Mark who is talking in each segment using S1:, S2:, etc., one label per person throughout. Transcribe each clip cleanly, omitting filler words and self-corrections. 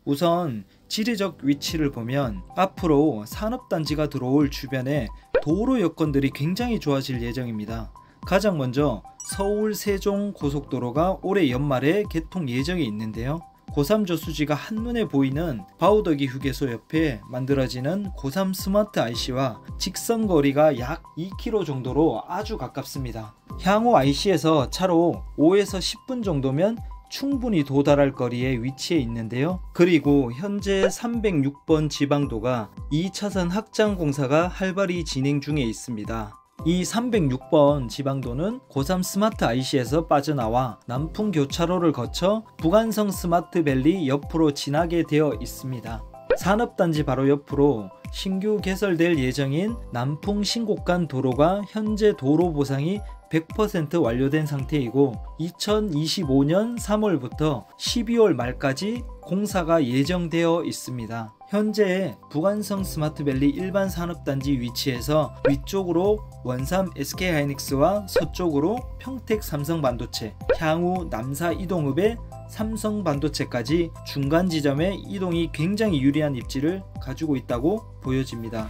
S1: 우선 지리적 위치를 보면 앞으로 산업단지가 들어올 주변에 도로 여건들이 굉장히 좋아질 예정입니다. 가장 먼저 서울 세종 고속도로가 올해 연말에 개통 예정에 있는데요. 고3 저수지가 한눈에 보이는 바우더기 휴게소 옆에 만들어지는 고3 스마트 IC와 직선거리가 약 2km 정도로 아주 가깝습니다. 향후 IC에서 차로 5에서 10분 정도면 충분히 도달할 거리에 위치해 있는데요. 그리고 현재 306번 지방도가 2차선 확장 공사가 활발히 진행 중에 있습니다. 이 306번 지방도는 고3 스마트 IC에서 빠져나와 남풍교차로를 거쳐 북안성 스마트밸리 옆으로 지나게 되어 있습니다. 산업단지 바로 옆으로 신규 개설될 예정인 남풍 신곡간 도로가 현재 도로 보상이 100% 완료된 상태이고 2025년 3월부터 12월 말까지 공사가 예정되어 있습니다. 현재 북안성 스마트밸리 일반 산업단지 위치에서 위쪽으로 원삼 SK하이닉스와 서쪽으로 평택 삼성반도체, 향후 남사 이동읍의 삼성반도체까지 중간 지점에 이동이 굉장히 유리한 입지를 가지고 있다고 보여집니다.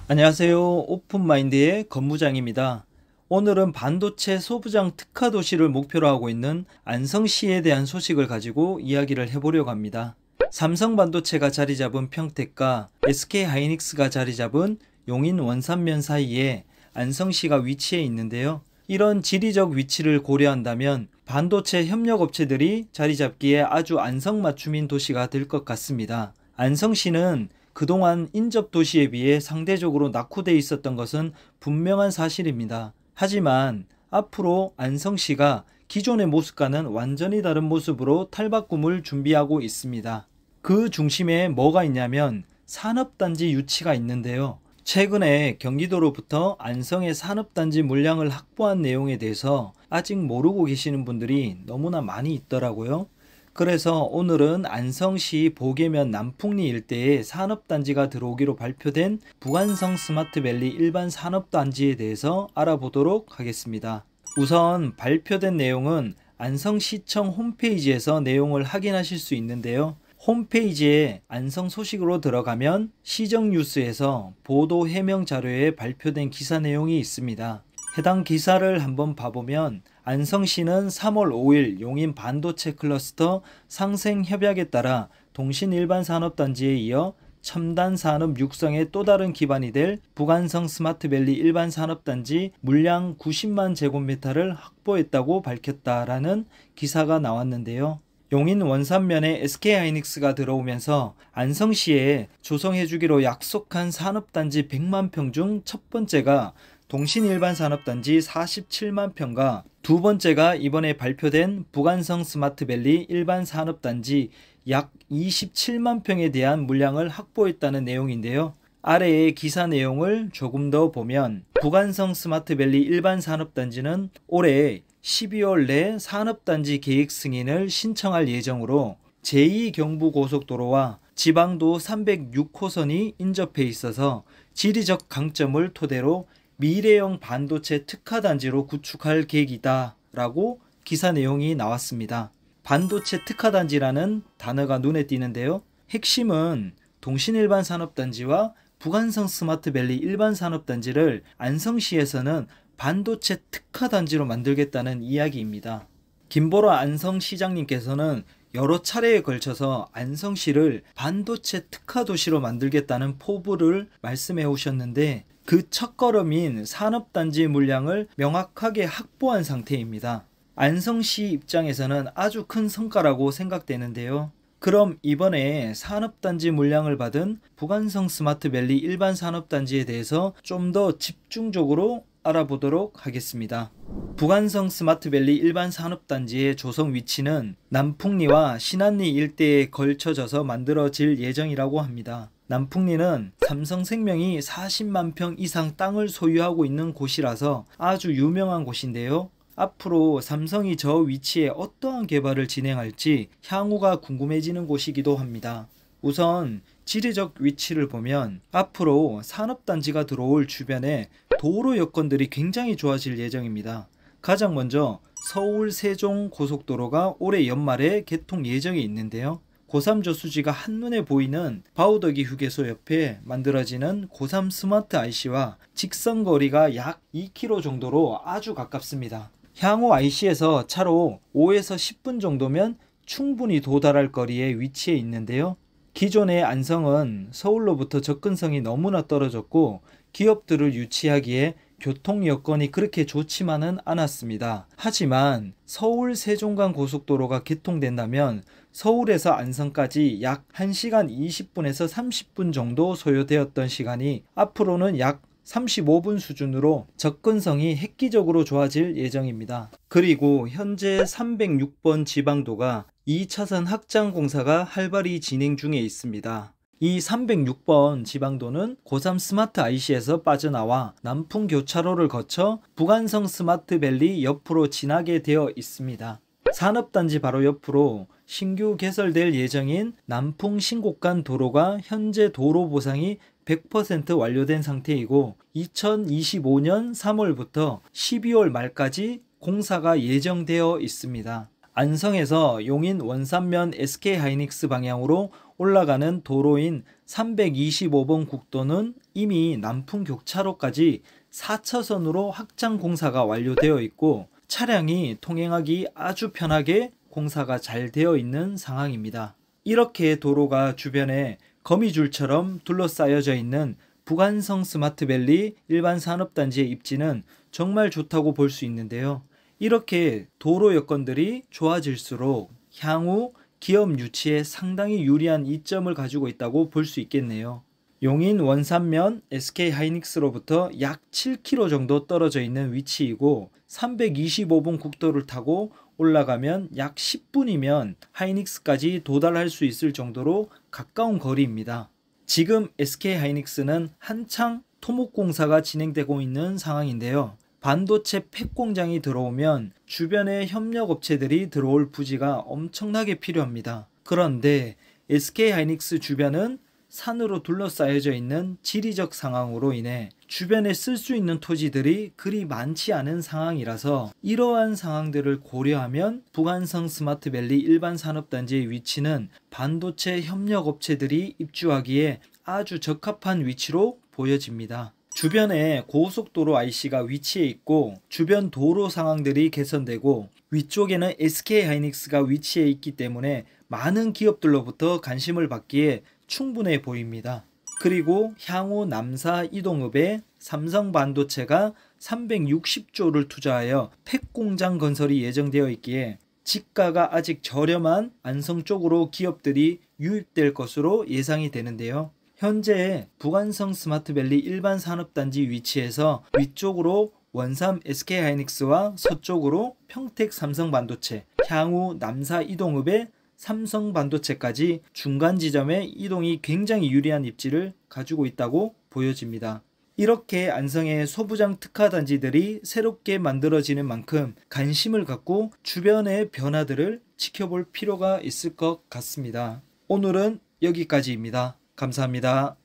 S1: 안녕하세요. 오픈마인드의 건무장입니다. 오늘은 반도체 소부장 특화 도시를 목표로 하고 있는 안성시에 대한 소식을 가지고 이야기를 해보려고 합니다. 삼성반도체가 자리 잡은 평택과 SK하이닉스가 자리 잡은 용인 원산면 사이에 안성시가 위치해 있는데요. 이런 지리적 위치를 고려한다면 반도체 협력업체들이 자리 잡기에 아주 안성맞춤인 도시가 될 것 같습니다. 안성시는 그동안 인접도시에 비해 상대적으로 낙후되어 있었던 것은 분명한 사실입니다. 하지만 앞으로 안성시가 기존의 모습과는 완전히 다른 모습으로 탈바꿈을 준비하고 있습니다. 그 중심에 뭐가 있냐면 산업단지 유치가 있는데요. 최근에 경기도로부터 안성의 산업단지 물량을 확보한 내용에 대해서 아직 모르고 계시는 분들이 너무나 많이 있더라고요. 그래서 오늘은 안성시 보계면 남풍리 일대에 산업단지가 들어오기로 발표된 북안성 스마트밸리 일반 산업단지에 대해서 알아보도록 하겠습니다. 우선 발표된 내용은 안성시청 홈페이지에서 내용을 확인하실 수 있는데요. 홈페이지에 안성 소식으로 들어가면 시정뉴스에서 보도 해명 자료에 발표된 기사 내용이 있습니다. 해당 기사를 한번 봐보면 안성시는 3월 5일 용인 반도체 클러스터 상생 협약에 따라 동신 일반 산업단지에 이어 첨단 산업 육성의 또 다른 기반이 될 북안성 스마트밸리 일반 산업단지 물량 90만 제곱미터를 확보했다고 밝혔다라는 기사가 나왔는데요. 용인 원산면에 SK하이닉스가 들어오면서 안성시에 조성해주기로 약속한 산업단지 100만 평 중 첫 번째가 동신 일반 산업단지 47만 평과 두 번째가 이번에 발표된 북안성 스마트밸리 일반 산업단지 약 27만 평에 대한 물량을 확보했다는 내용인데요. 아래의 기사 내용을 조금 더 보면 북안성 스마트밸리 일반 산업단지는 올해 12월 내 산업단지 계획 승인을 신청할 예정으로 제2경부고속도로와 지방도 306호선이 인접해 있어서 지리적 강점을 토대로 미래형 반도체 특화단지로 구축할 계획이다 라고 기사 내용이 나왔습니다. 반도체 특화단지라는 단어가 눈에 띄는데요. 핵심은 동신일반 산업단지와 북안성 스마트밸리 일반 산업단지를 안성시에서는 반도체 특화단지로 만들겠다는 이야기입니다. 김보라 안성시장님께서는 여러 차례에 걸쳐서 안성시를 반도체 특화도시로 만들겠다는 포부를 말씀해 오셨는데 그 첫걸음인 산업단지 물량을 명확하게 확보한 상태입니다. 안성시 입장에서는 아주 큰 성과라고 생각되는데요. 그럼 이번에 산업단지 물량을 받은 북안성 스마트밸리 일반 산업단지에 대해서 좀 더 집중적으로 알아보도록 하겠습니다. 북안성 스마트밸리 일반 산업단지의 조성 위치는 남풍리와 신안리 일대에 걸쳐져서 만들어질 예정이라고 합니다. 남풍리는 삼성생명이 40만 평 이상 땅을 소유하고 있는 곳이라서 아주 유명한 곳인데요. 앞으로 삼성이 저 위치에 어떠한 개발을 진행할지 향후가 궁금해지는 곳이기도 합니다. 우선 지리적 위치를 보면 앞으로 산업단지가 들어올 주변에 도로 여건들이 굉장히 좋아질 예정입니다. 가장 먼저 서울 세종 고속도로가 올해 연말에 개통 예정에 있는데요. 고3 저수지가 한눈에 보이는 바우더기 휴게소 옆에 만들어지는 고3 스마트 IC와 직선거리가 약 2km 정도로 아주 가깝습니다. 향후 IC에서 차로 5에서 10분 정도면 충분히 도달할 거리에 위치해 있는데요. 기존의 안성은 서울로부터 접근성이 너무나 떨어졌고 기업들을 유치하기에 교통 여건이 그렇게 좋지만은 않았습니다. 하지만 서울 세종간 고속도로가 개통된다면 서울에서 안성까지 약 1시간 20분에서 30분 정도 소요되었던 시간이 앞으로는 약 35분 수준으로 접근성이 획기적으로 좋아질 예정입니다. 그리고 현재 306번 지방도가 2차선 확장 공사가 활발히 진행 중에 있습니다. 이 306번 지방도는 고3 스마트 IC에서 빠져나와 남풍교차로를 거쳐 북안성 스마트밸리 옆으로 지나게 되어 있습니다. 산업단지 바로 옆으로 신규 개설될 예정인 남풍 신곡간 도로가 현재 도로 보상이 100% 완료된 상태이고 2025년 3월부터 12월 말까지 공사가 예정되어 있습니다. 안성에서 용인 원산면 SK하이닉스 방향으로 올라가는 도로인 325번 국도는 이미 남풍교차로까지 4차선으로 확장 공사가 완료되어 있고 차량이 통행하기 아주 편하게 공사가 잘 되어 있는 상황입니다. 이렇게 도로가 주변에 거미줄처럼 둘러싸여져 있는 북안성 스마트밸리 일반 산업단지의 입지는 정말 좋다고 볼 수 있는데요. 이렇게 도로 여건들이 좋아질수록 향후 기업 유치에 상당히 유리한 이점을 가지고 있다고 볼 수 있겠네요. 용인 원산면 SK하이닉스로부터 약 7km 정도 떨어져 있는 위치이고 325번 국도를 타고 올라가면 약 10분이면 하이닉스까지 도달할 수 있을 정도로 가까운 거리입니다. 지금 SK하이닉스는 한창 토목 공사가 진행되고 있는 상황인데요. 반도체 팩 공장이 들어오면 주변에 협력업체들이 들어올 부지가 엄청나게 필요합니다. 그런데 SK하이닉스 주변은 산으로 둘러싸여져 있는 지리적 상황으로 인해 주변에 쓸 수 있는 토지들이 그리 많지 않은 상황이라서 이러한 상황들을 고려하면 북안성 스마트밸리 일반 산업단지의 위치는 반도체 협력업체들이 입주하기에 아주 적합한 위치로 보여집니다. 주변에 고속도로 IC가 위치해 있고 주변 도로 상황들이 개선되고 위쪽에는 SK하이닉스가 위치해 있기 때문에 많은 기업들로부터 관심을 받기에 충분해 보입니다. 그리고 향후 남사 이동읍에 삼성반도체가 360조를 투자하여 팩 공장 건설이 예정되어 있기에 지가가 아직 저렴한 안성 쪽으로 기업들이 유입될 것으로 예상이 되는데요. 현재 북안성 스마트밸리 일반 산업단지 위치에서 위쪽으로 원삼 SK하이닉스와 서쪽으로 평택 삼성반도체, 향후 남사 이동읍의 삼성반도체까지 중간 지점에 이동이 굉장히 유리한 입지를 가지고 있다고 보여집니다. 이렇게 안성의 소부장 특화단지들이 새롭게 만들어지는 만큼 관심을 갖고 주변의 변화들을 지켜볼 필요가 있을 것 같습니다. 오늘은 여기까지입니다. 감사합니다.